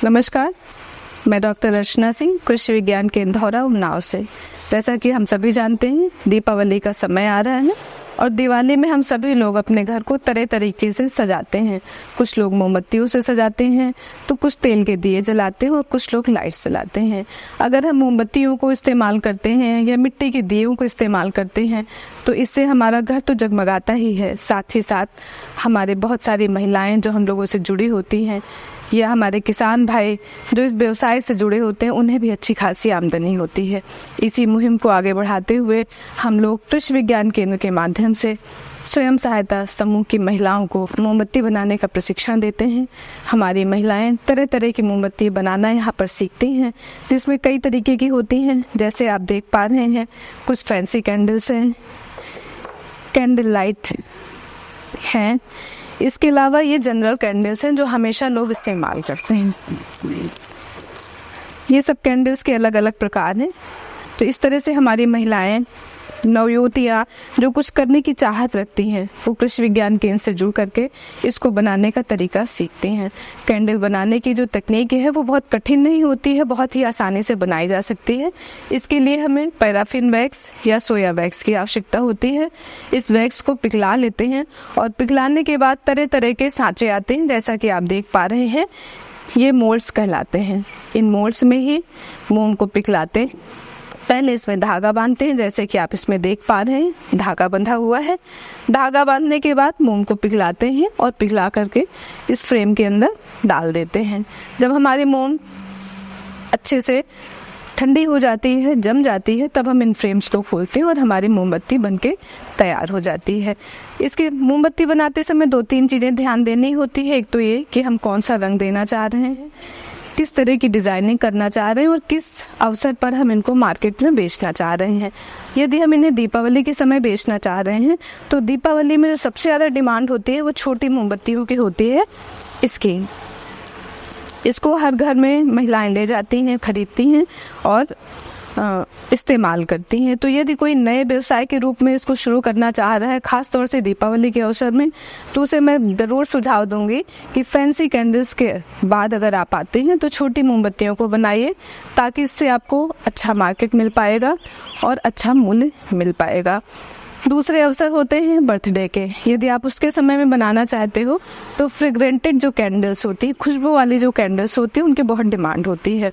नमस्कार, मैं डॉक्टर अर्चना सिंह, कृषि विज्ञान केंद्र धौरा, उन्नाव से। जैसा कि हम सभी जानते हैं, दीपावली का समय आ रहा है और दिवाली में हम सभी लोग अपने घर को तरह तरीके से सजाते हैं। कुछ लोग मोमबत्तियों से सजाते हैं, तो कुछ तेल के दिए जलाते हैं और कुछ लोग लाइट जलाते हैं। अगर हम मोमबत्तियों को इस्तेमाल करते हैं या मिट्टी के दियों को इस्तेमाल करते हैं तो इससे हमारा घर तो जगमगाता ही है, साथ ही साथ हमारे बहुत सारी महिलाएं जो हम लोगों से जुड़ी होती हैं या हमारे किसान भाई जो इस व्यवसाय से जुड़े होते हैं, उन्हें भी अच्छी खासी आमदनी होती है। इसी मुहिम को आगे बढ़ाते हुए हम लोग कृषि विज्ञान केंद्र के माध्यम से स्वयं सहायता समूह की महिलाओं को मोमबत्ती बनाने का प्रशिक्षण देते हैं। हमारी महिलाएं तरह तरह की मोमबत्ती बनाना यहाँ पर सीखती हैं, जिसमें कई तरीके की होती हैं। जैसे आप देख पा रहे हैं, कुछ फैंसी कैंडल्स हैं, कैंडल लाइट हैं। इसके अलावा ये जनरल कैंडल्स हैं जो हमेशा लोग इस्तेमाल करते हैं। ये सब कैंडल्स के अलग अलग प्रकार हैं। तो इस तरह से हमारी महिलाएं, नवयुवतियाँ जो कुछ करने की चाहत रखती हैं, वो कृषि विज्ञान केंद्र से जुड़ करके इसको बनाने का तरीका सीखती हैं। कैंडल बनाने की जो तकनीक है वो बहुत कठिन नहीं होती है, बहुत ही आसानी से बनाई जा सकती है। इसके लिए हमें पैराफिन वैक्स या सोया वैक्स की आवश्यकता होती है। इस वैक्स को पिघला लेते हैं और पिघलाने के बाद तरह तरह के सांचे आते हैं, जैसा कि आप देख पा रहे हैं। ये मोल्ड्स कहलाते हैं। इन मोल्ड्स में ही मोम को पिघलाते, पहले इसमें धागा बांधते हैं, जैसे कि आप इसमें देख पा रहे हैं, धागा बंधा हुआ है। धागा बांधने के बाद मोम को पिघलाते हैं और पिघला करके इस फ्रेम के अंदर डाल देते हैं। जब हमारी मोम अच्छे से ठंडी हो जाती है, जम जाती है, तब हम इन फ्रेम्स को खोलते हैं और हमारी मोमबत्ती बनके तैयार हो जाती है। इसके मोमबत्ती बनाते समय 2-3 चीज़ें ध्यान देनी होती है। एक तो ये कि हम कौन सा रंग देना चाह रहे हैं, किस तरह की डिज़ाइनिंग करना चाह रहे हैं और किस अवसर पर हम इनको मार्केट में बेचना चाह रहे हैं। यदि हम इन्हें दीपावली के समय बेचना चाह रहे हैं तो दीपावली में जो सबसे ज़्यादा डिमांड होती है वो छोटी मोमबत्तियों की होती है। इसको हर घर में महिलाएं ले जाती हैं, खरीदती हैं और इस्तेमाल करती हैं। तो यदि कोई नए व्यवसाय के रूप में इसको शुरू करना चाह रहा है, ख़ास तौर से दीपावली के अवसर में, तो उसे मैं ज़रूर सुझाव दूंगी कि फैंसी कैंडल्स के बाद अगर आप आते हैं तो छोटी मोमबत्तियों को बनाइए, ताकि इससे आपको अच्छा मार्केट मिल पाएगा और अच्छा मूल्य मिल पाएगा। दूसरे अवसर होते हैं बर्थडे के। यदि आप उसके समय में बनाना चाहते हो तो फ्रेग्रेंटेड जो कैंडल्स होती है, खुशबू वाली जो कैंडल्स होती है, उनकी बहुत डिमांड होती है।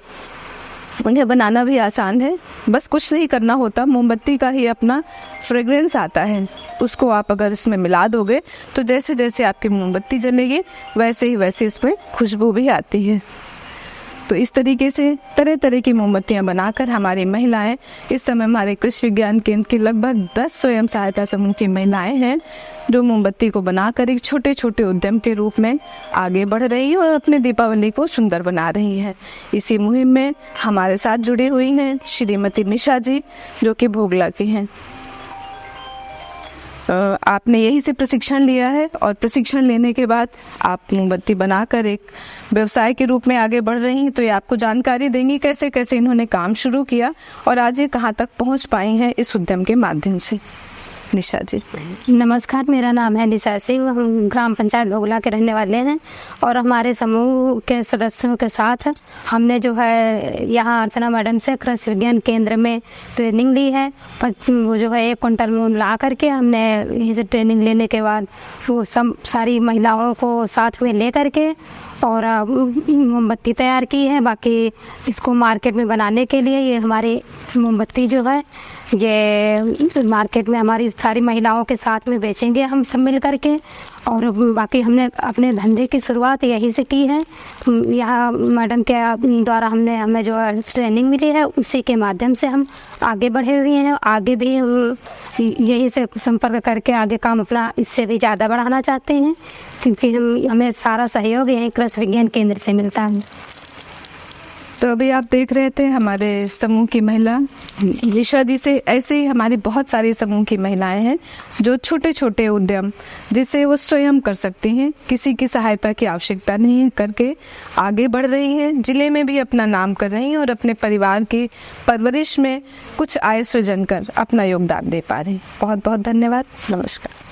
उन्हें बनाना भी आसान है, बस कुछ नहीं करना होता, मोमबत्ती का ही अपना फ्रेग्रेंस आता है। उसको आप अगर इसमें मिला दोगे तो जैसे जैसे आपकी मोमबत्ती जलेगी वैसे ही वैसे इसमें खुशबू भी आती है। तो इस तरीके से तरह तरह की मोमबत्तियां बनाकर हमारी महिलाएं, इस समय हमारे कृषि विज्ञान केंद्र की लगभग 10 स्वयं सहायता समूह की महिलाएं हैं जो मोमबत्ती को बनाकर एक छोटे छोटे उद्यम के रूप में आगे बढ़ रही हैं और अपने दीपावली को सुंदर बना रही हैं। इसी मुहिम में हमारे साथ जुड़ी हुई हैं श्रीमती निशा जी, जो कि भोगला की हैं। आपने यहीं से प्रशिक्षण लिया है और प्रशिक्षण लेने के बाद आप मोमबत्ती बनाकर एक व्यवसाय के रूप में आगे बढ़ रही हैं। तो ये आपको जानकारी देंगी कैसे कैसे इन्होंने काम शुरू किया और आज ये कहाँ तक पहुँच पाई हैं इस उद्यम के माध्यम से। निशा जी। नमस्कार, मेरा नाम है निशा सिंह। हम ग्राम पंचायत भोगला के रहने वाले हैं और हमारे समूह के सदस्यों के साथ हमने जो है यहाँ अर्चना मैडम से कृषि विज्ञान केंद्र में ट्रेनिंग ली है। वो जो है 1 क्विंटल मूंग ला करके हमने यहीं से ट्रेनिंग लेने के बाद वो सब सारी महिलाओं को साथ में ले करके और मोमबत्ती तैयार की है। बाकी इसको मार्केट में बनाने के लिए ये हमारी मोमबत्ती जो है ये मार्केट में हमारी सारी महिलाओं के साथ में बेचेंगे हम सब मिल करके। और बाकी हमने अपने धंधे की शुरुआत यहीं से की है। यहाँ मैडम के द्वारा हमें जो ट्रेनिंग मिली है उसी के माध्यम से हम आगे बढ़े हुए हैं। आगे भी यहीं से संपर्क करके आगे काम अपना इससे भी ज़्यादा बढ़ाना चाहते हैं, क्योंकि हमें सारा सहयोग यहीं कृषि विज्ञान केंद्र से मिलता है। तो अभी आप देख रहे थे हमारे समूह की महिला निशा जी से। ऐसे ही हमारी बहुत सारी समूह की महिलाएं हैं जो छोटे छोटे उद्यम जिसे वो स्वयं कर सकती हैं, किसी की सहायता की आवश्यकता नहीं करके आगे बढ़ रही हैं, जिले में भी अपना नाम कर रही हैं और अपने परिवार की परवरिश में कुछ आय सृजन कर अपना योगदान दे पा रही हैं। बहुत बहुत धन्यवाद। नमस्कार।